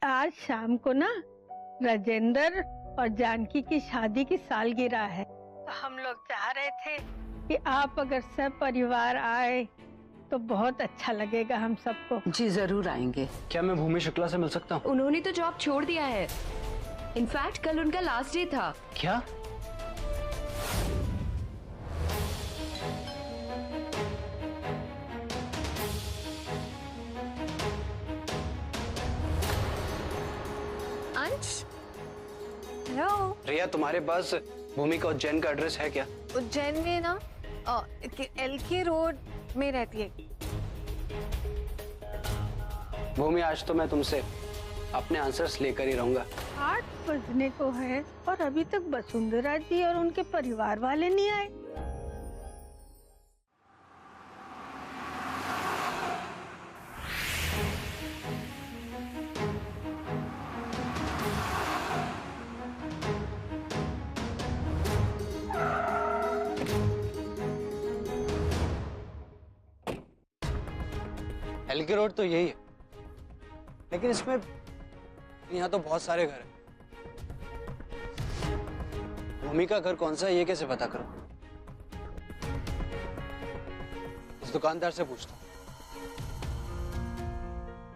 आज शाम को ना राजेंद्र और जानकी की शादी की सालगिरह है, तो हम लोग चाह रहे थे कि आप अगर सब परिवार आए तो बहुत अच्छा लगेगा हम सबको। जी जरूर आएंगे। क्या मैं भूमि शुक्ला से मिल सकता हूँ? उन्होंने तो जॉब छोड़ दिया है। इनफैक्ट कल उनका लास्ट डे था। क्या? अंश, हेलो। रिया, तुम्हारे पास भूमि का उज्जैन का एड्रेस है क्या? उज्जैन में ना LK रोड में रहती है। भूमि, आज तो मैं तुमसे अपने आंसर्स लेकर ही रहूंगा। 8 बजने को है और अभी तक वसुंधरा जी और उनके परिवार वाले नहीं आए। LK रोड तो यही है, लेकिन इसमें यहाँ तो बहुत सारे घर हैं। भूमि का घर कौन सा है ये कैसे पता करूं? इस दुकानदार से पूछता हूँ।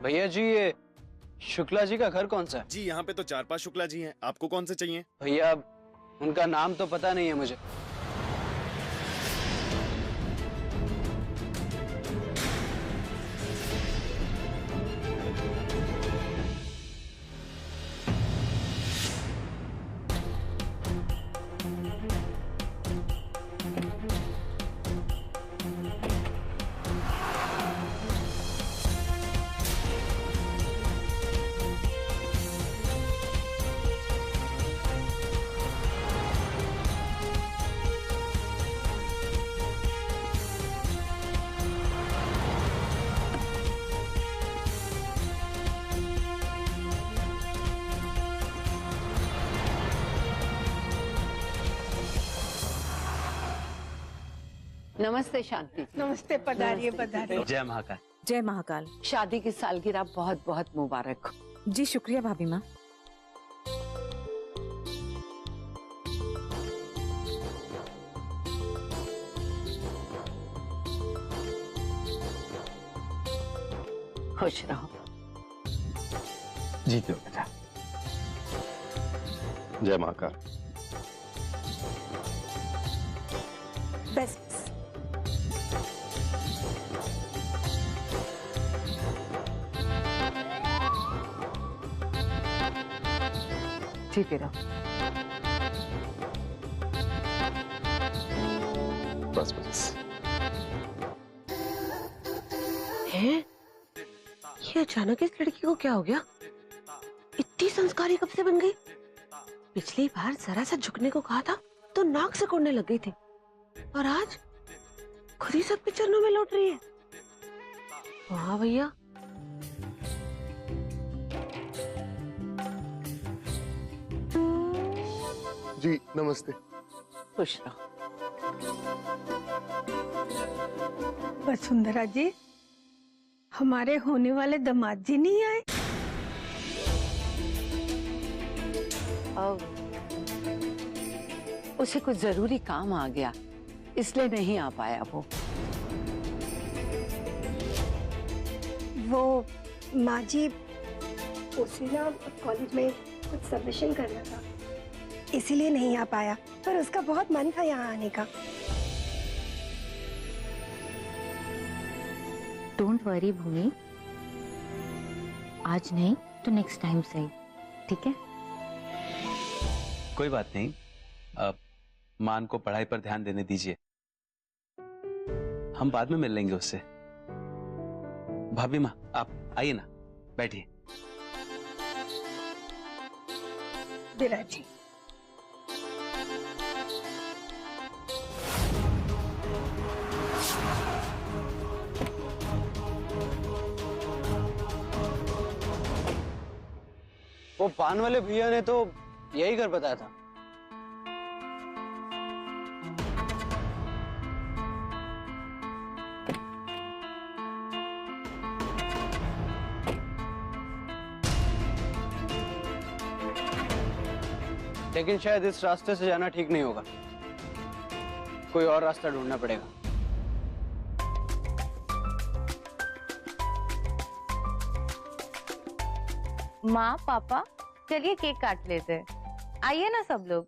भैया जी, ये शुक्ला जी का घर कौन सा है? जी यहाँ पे तो 4-5 शुक्ला जी हैं। आपको कौन से चाहिए? भैया, उनका नाम तो पता नहीं है मुझे। नमस्ते शांति। नमस्ते, पधारिए पधारिए। जय महाकाल। जय महाकाल। शादी की सालगिरह बहुत बहुत मुबारक हो। जी शुक्रिया भाभी माँ। खुश रहो। जीते हो बेटा। जय महाकाल। बस जीते रहो। बस बस। है? ये अचानक इस लड़की को क्या हो गया? इतनी संस्कारी कब से बन गई? पिछली बार जरा सा झुकने को कहा था तो नाक से कोड़ने लग गई थी, और आज खुद ही सबके चरणों में लौट रही है। वाह भैया। जी नमस्ते। खुश रहो। वसुंधरा जी, हमारे होने वाले दामाद जी नहीं आए। उसे कुछ जरूरी काम आ गया, इसलिए नहीं आ पाया वो माँ जी, उसे ना कॉलेज में कुछ सबमिशन करना था, इसीलिए नहीं आ पाया, पर उसका बहुत मन था यहाँ आने का। डोंट वरी भूमि, आज नहीं तो नेक्स्ट टाइम सही, ठीक है? कोई बात नहीं, मान को पढ़ाई पर ध्यान देने दीजिए, हम बाद में मिल लेंगे उससे। भाभी माँ, आप आइए ना, बैठिए। विराट जी, वो पान वाले भैया ने तो यही घर बताया था। लेकिन शायद इस रास्ते से जाना ठीक नहीं होगा, कोई और रास्ता ढूंढना पड़ेगा। माँ पापा चलिए केक काट लेते हैं, आइए ना सब लोग।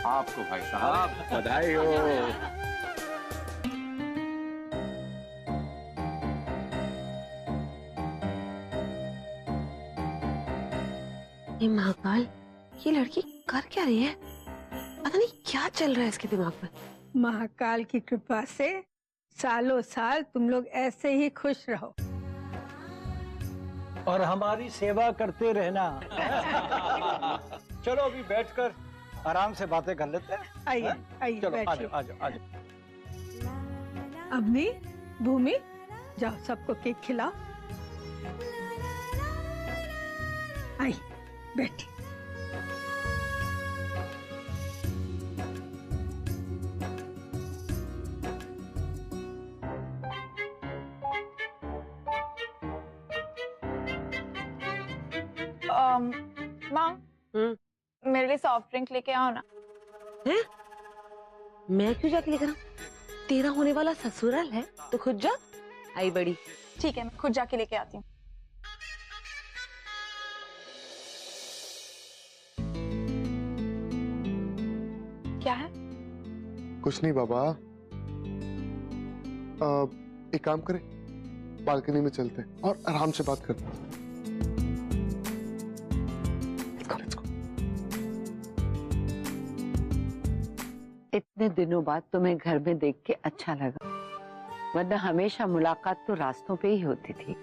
आपको भाई साहब बधाई हो। ये महाकाल, ये लड़की कर क्या रही है? पता नहीं क्या चल रहा है इसके दिमाग में। महाकाल की कृपा से सालों साल तुम लोग ऐसे ही खुश रहो और हमारी सेवा करते रहना। चलो अभी बैठकर आराम से बातें कर लेते हैं। आइए आइए चलो आ बैठिए। जाओ आ जाओ आ जाओ। अवनी, भूमि, जाओ सबको केक खिलाओ। आइए बैठिए। माँ मेरे लिए सॉफ्ट ड्रिंक लेके आओ ना। है? मैं क्यों जाके लेकर आऊं? तेरा होने वाला ससुराल है तो खुद जा। आई बड़ी। ठीक है मैं खुद जाके लेके आती हूँ। क्या है? कुछ नहीं बाबा, एक काम करें, बालकनी में चलते हैं और आराम से बात करते हैं। इतने दिनों बाद तुम्हें घर में देख के अच्छा लगा, वरना हमेशा मुलाकात तो रास्तों पे ही होती थी।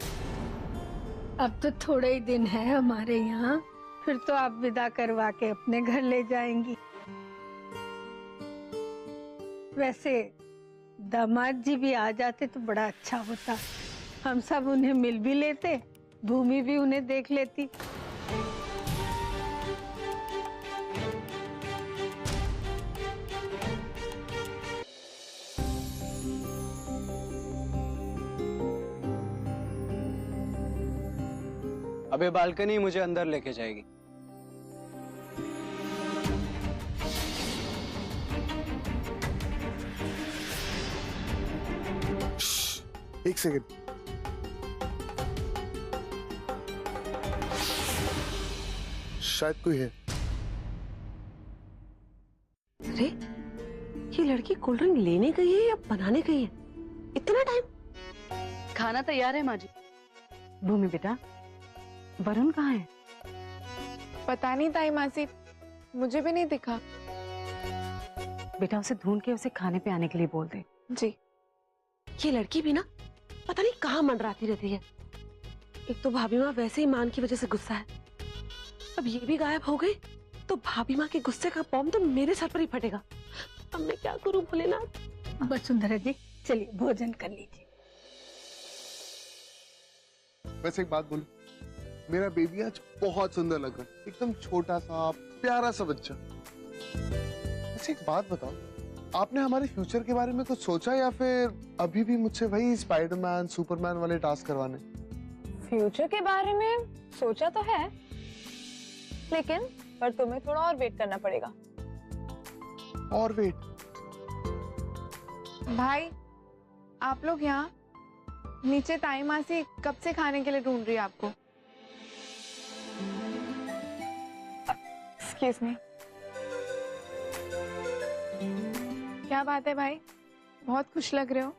अब तो थोड़े ही दिन है हमारे यहाँ, फिर तो आप विदा करवा के अपने घर ले जाएंगी। वैसे दामाद जी भी आ जाते तो बड़ा अच्छा होता, हम सब उन्हें मिल भी लेते, भूमि भी उन्हें देख लेती। अब ये बालकनी मुझे अंदर लेके जाएगी। एक सेकंड, शायद कोई है। अरे ये लड़की कोल्ड ड्रिंक लेने गई है या बनाने गई है? इतना टाइम? खाना तैयार है माँ जी। भूमि बेटा, वरुण कहाँ है? पता नहीं ताई मासी, मुझे भी नहीं दिखा। बेटा उसे ढूंढ के उसे खाने पे आने के लिए बोल दे। जी। ये लड़की भी ना पता नहीं कहाँ मंडराती रहती है। एक तो भाभी माँ वैसे ही मान की वजह से गुस्सा है, अब ये भी गायब हो गई तो भाभी माँ के गुस्से का बॉम्ब तो मेरे सर पर ही फटेगा। अब मैं क्या करूं भोलेनाथ? वसुंधरा जी चलिए भोजन कर लीजिए। वैसे एक बात बोलूं, मेरा बेबी आज बहुत सुंदर लग रहा है, एकदम छोटा सा प्यारा सा बच्चा। वैसे एक बात बताओ, आपने हमारे फ्यूचर के बारे में कुछ सोचा या फिर अभी भी मुझसे वही स्पाइडरमैन सुपरमैन वाले टास्क करवाने? फ्यूचर के बारे में सोचा तो है, लेकिन पर तुम्हें थोड़ा और वेट करना पड़ेगा। और वेट? भाई आप लोग यहाँ नीचे ताई मासी कब से खाने के लिए ढूंढ रही है आपको। Excuse me. क्या बात है भाई, बहुत खुश लग रहे हो।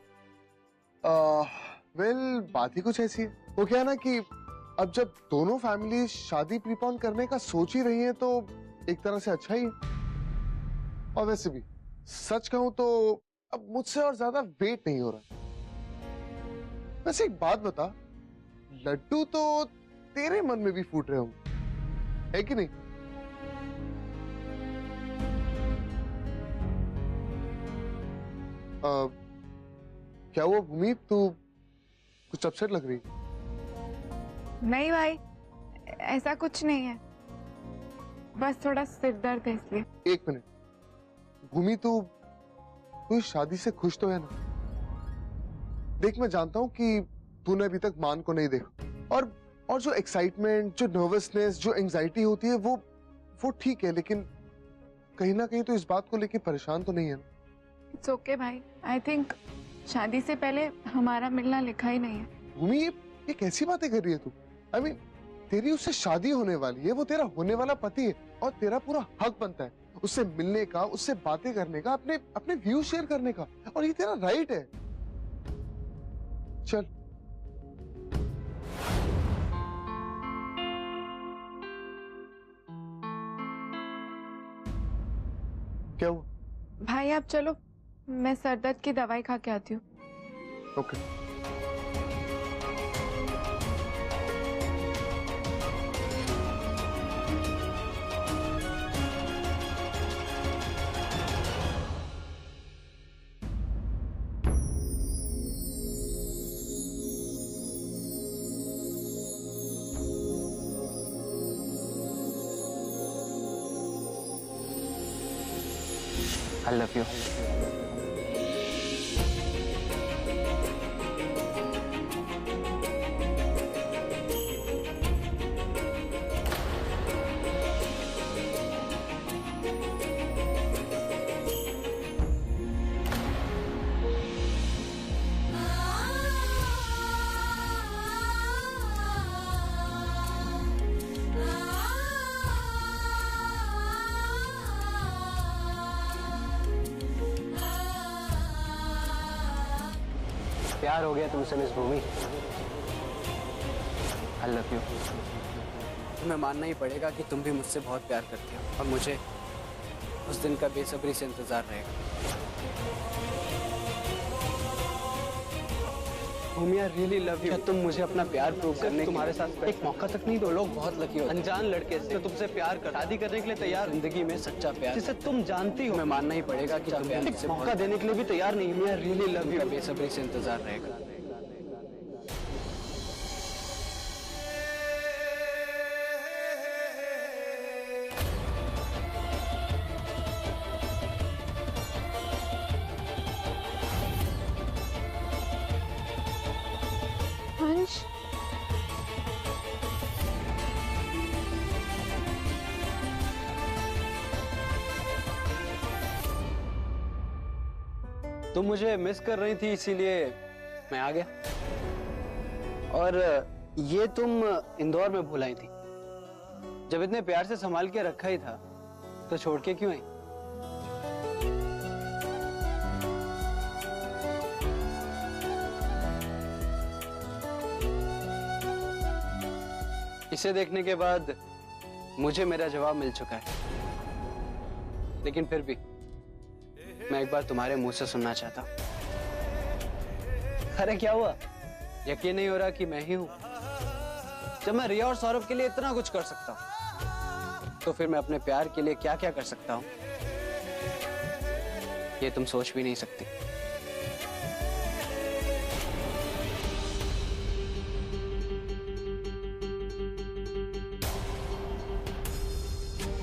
वेल बात ही कुछ ऐसी है। वो क्या है ना कि अब जब दोनों फैमिली शादी प्रीपोन करने का सोच ही रही है तो एक तरह से अच्छा ही है। और वैसे भी सच कहूं तो अब मुझसे और ज्यादा वेट नहीं हो रहा। वैसे एक बात बता, लड्डू तो तेरे मन में भी फूट रहे होंगे, है कि नहीं? क्या हुआ भूमि, तू कुछ अपसेट लग रही। नहीं भाई, ऐसा कुछ नहीं है, बस थोड़ा सिर दर्द है इसलिए। एक मिनट, भूमि तू इस शादी से खुश तो है ना? देख, मैं जानता हूं कि तूने अभी तक मान को नहीं देखा, और जो एक्साइटमेंट, जो नर्वसनेस, जो एंजाइटी होती है वो ठीक है, लेकिन कहीं ना कहीं तो इस बात को लेके परेशान तो नहीं है ना? इट्स ओके भाई, आई थिंक शादी से पहले हमारा मिलना लिखा ही नहीं है। भूमि, ये कैसी बातें कर रही है तू? आई मीन, तेरी उससे शादी होने वाली है, वो तेरा होने वाला पति है, और तेरा पूरा हक बनता है उससे मिलने का, उससे बातें करने का, अपने व्यू शेयर करने का, और ये तेरा राइट है। चल। क्या हुआ? भाई आप चलो, मैं सर दर्द की दवाई खा के आती हूँ। ओके। I love you. प्यार हो गया तुमसे miss Bhoomi. I love you. तुम्हें मानना ही पड़ेगा कि तुम भी मुझसे बहुत प्यार करती हो, और मुझे उस दिन का बेसब्री से इंतजार रहेगा। भूमि, आई रियली लव यू। तुम मुझे अपना प्यार प्रूव करने तुम्हारे साथ एक मौका तक नहीं दो। लोग बहुत लकी होते हैं अनजान लड़के से जो तुमसे प्यार कर शादी करने के लिए तैयार, जिंदगी में सच्चा प्यार जिसे तुम जानती हो। मैं मानना ही पड़ेगा कि तुम एक मौका देने के लिए भी तैयार नहीं। मैं रियली लव यू। बेसब्री से इंतजार रहेगा। अंश, तुम मुझे मिस कर रही थी, इसीलिए मैं आ गया। और ये तुम इंदौर में भूल आई थी। जब इतने प्यार से संभाल के रखा ही था तो छोड़ के क्यों आई? इसे देखने के बाद मुझे मेरा जवाब मिल चुका है, लेकिन फिर भी मैं एक बार तुम्हारे मुंह से सुनना चाहता हूं। अरे क्या हुआ? यकीन नहीं हो रहा कि मैं ही हूं? जब मैं रिया और सौरभ के लिए इतना कुछ कर सकता हूं, तो फिर मैं अपने प्यार के लिए क्या क्या कर सकता हूं, ये तुम सोच भी नहीं सकती।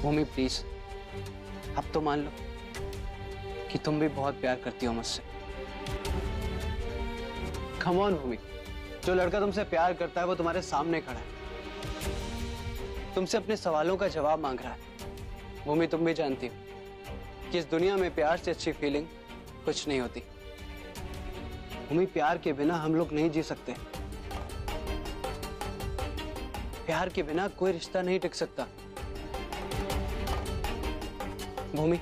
भूमि प्लीज, अब तो मान लो कि तुम भी बहुत प्यार करती हो मुझसे। कम ऑन भूमि, जो लड़का तुमसे प्यार करता है वो तुम्हारे सामने खड़ा है, तुमसे अपने सवालों का जवाब मांग रहा है। भूमि, तुम भी जानती हो कि इस दुनिया में प्यार से अच्छी फीलिंग कुछ नहीं होती। भूमि, प्यार के बिना हम लोग नहीं जी सकते। प्यार के बिना कोई रिश्ता नहीं टिक सकता। भूमि,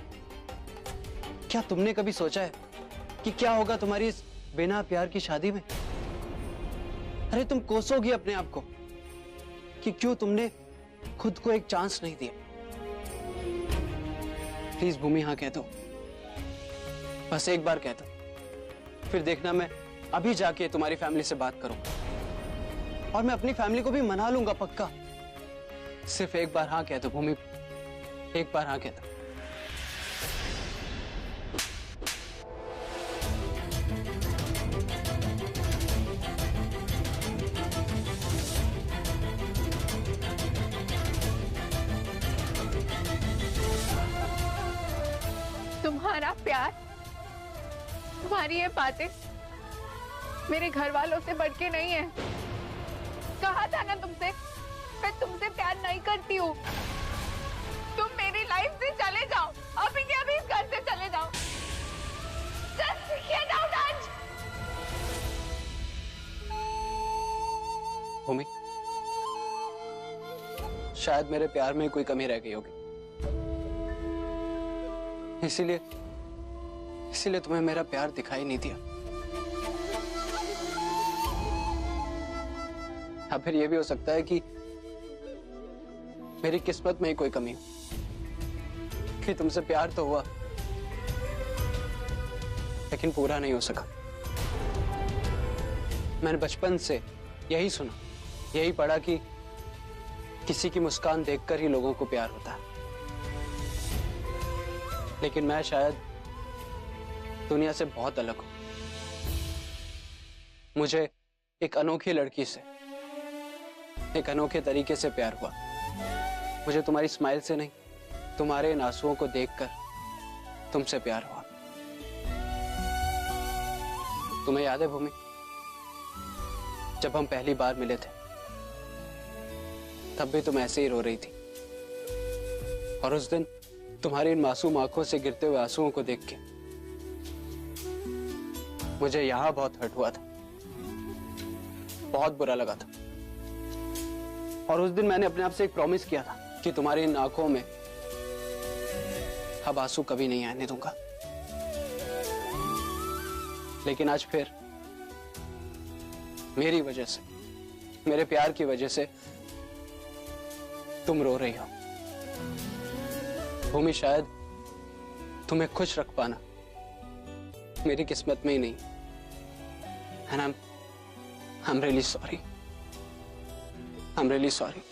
क्या तुमने कभी सोचा है कि क्या होगा तुम्हारी इस बिना प्यार की शादी में? अरे तुम कोसोगी अपने आप को कि क्यों तुमने खुद को एक चांस नहीं दिया। प्लीज भूमि, हाँ कह दो, बस एक बार कह दो, फिर देखना मैं अभी जाके तुम्हारी फैमिली से बात करूंगा और मैं अपनी फैमिली को भी मना लूंगा पक्का। सिर्फ एक बार हाँ कह दो भूमि, एक बार हाँ कह दो। तुम्हारा प्यार, तुम्हारी ये बातें मेरे घर वालों से बढ़ के नहीं है। कहा था ना तुमसे, मैं तुमसे प्यार नहीं करती हूँ। तुम मेरी लाइफ से चले जाओ, अभी के अभी इस घर से चले जाओ। Just get out, आज। भूमि, शायद मेरे प्यार में कोई कमी रह गई होगी, इसीलिए तुम्हें मेरा प्यार दिखाई नहीं दिया। या फिर यह भी हो सकता है कि मेरी किस्मत में ही कोई कमी हो कि तुमसे प्यार तो हुआ लेकिन पूरा नहीं हो सका। मैंने बचपन से यही सुना, यही पढ़ा कि किसी की मुस्कान देखकर ही लोगों को प्यार होता है। लेकिन मैं शायद दुनिया से बहुत अलग हूं। मुझे एक अनोखी लड़की से एक अनोखे तरीके से प्यार हुआ। मुझे तुम्हारी स्माइल से नहीं, तुम्हारे इन आंसुओं को देखकर तुमसे प्यार हुआ। तुम्हें याद है भूमि, जब हम पहली बार मिले थे तब भी तुम ऐसे ही रो रही थी, और उस दिन तुम्हारी इन मासूम आंखों से गिरते हुए आंसुओं को देख के मुझे यहां बहुत हर्ट हुआ था, बहुत बुरा लगा था। और उस दिन मैंने अपने आप से एक प्रॉमिस किया था कि तुम्हारी इन आंखों में अब आंसू कभी नहीं आने दूंगा। लेकिन आज फिर मेरी वजह से, मेरे प्यार की वजह से तुम रो रही हो। भूमि, शायद तुम्हें खुश रख पाना मेरी किस्मत में ही नहीं। And I'm really sorry. I'm really sorry.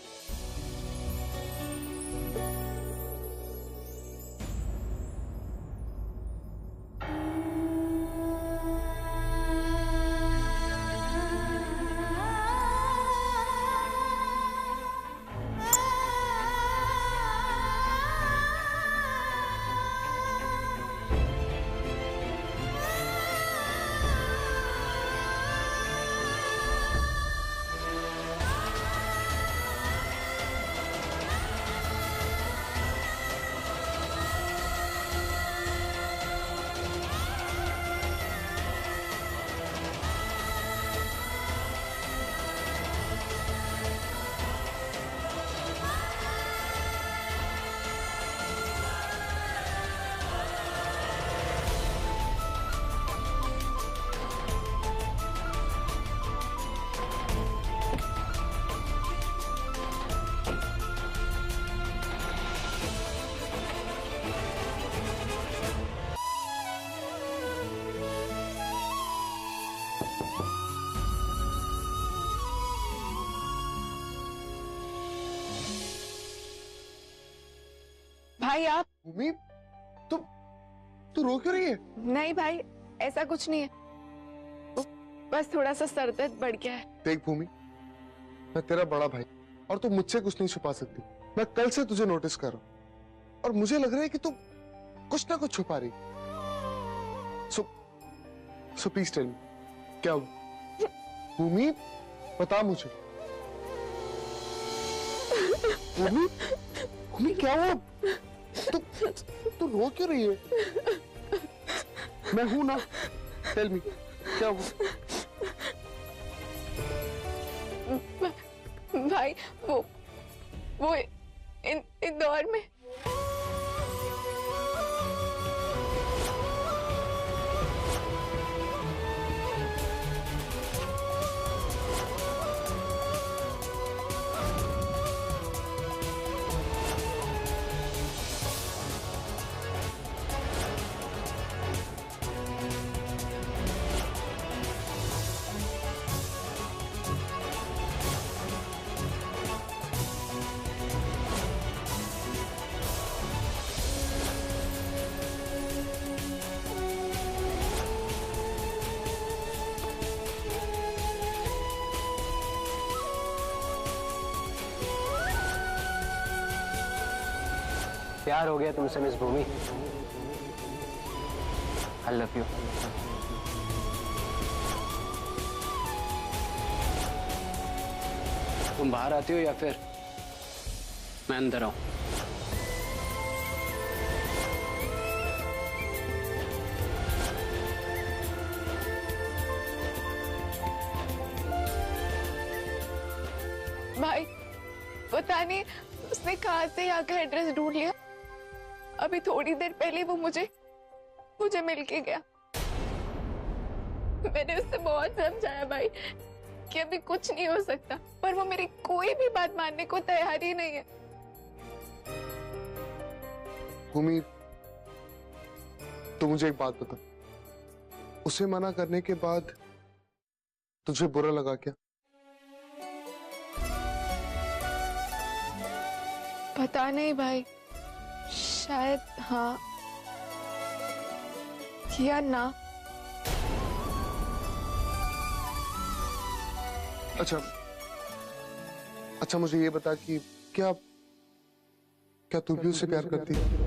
भाई आप। भूमि, तू रो क्यों रही है? नहीं भाई, ऐसा कुछ नहीं है, बस थोड़ा सा सर दर्द बढ़ गया है। देख भूमि, मैं तेरा बड़ा भाई और तू मुझसे कुछ नहीं छुपा सकती। मैं कल से तुझे नोटिस कर रहा हूं और मुझे लग रहा है कि तू कुछ ना कुछ छुपा रही। सो प्लीज टेल मी, क्या हुआ? भूमि, बता मुझे। भूमि, भूमि क्या हुआ? तू रो क्यों रही है? मैं हूं ना, टेल मी, क्या हुआ? भाई वो इंदौर में प्यार हो गया तुमसे miss Bhoomi. I love you. तुम बाहर आती हो या फिर मैं अंदर आऊं? भाई पता नहीं उसने कहाँ से यहाँ का एड्रेस ढूंढ लिया। अभी थोड़ी देर पहले वो मुझे मिल के गया। मैंने उससे बहुत समझाया भाई कि अभी कुछ नहीं हो सकता, पर वो मेरी कोई भी बात मानने को तैयार ही नहीं है। भूमि, तो मुझे एक बात बता, उसे मना करने के बाद तुझे बुरा लगा क्या? पता नहीं भाई, शायद हाँ या ना। अच्छा मुझे ये बता कि क्या तू भी उससे प्यार करती है?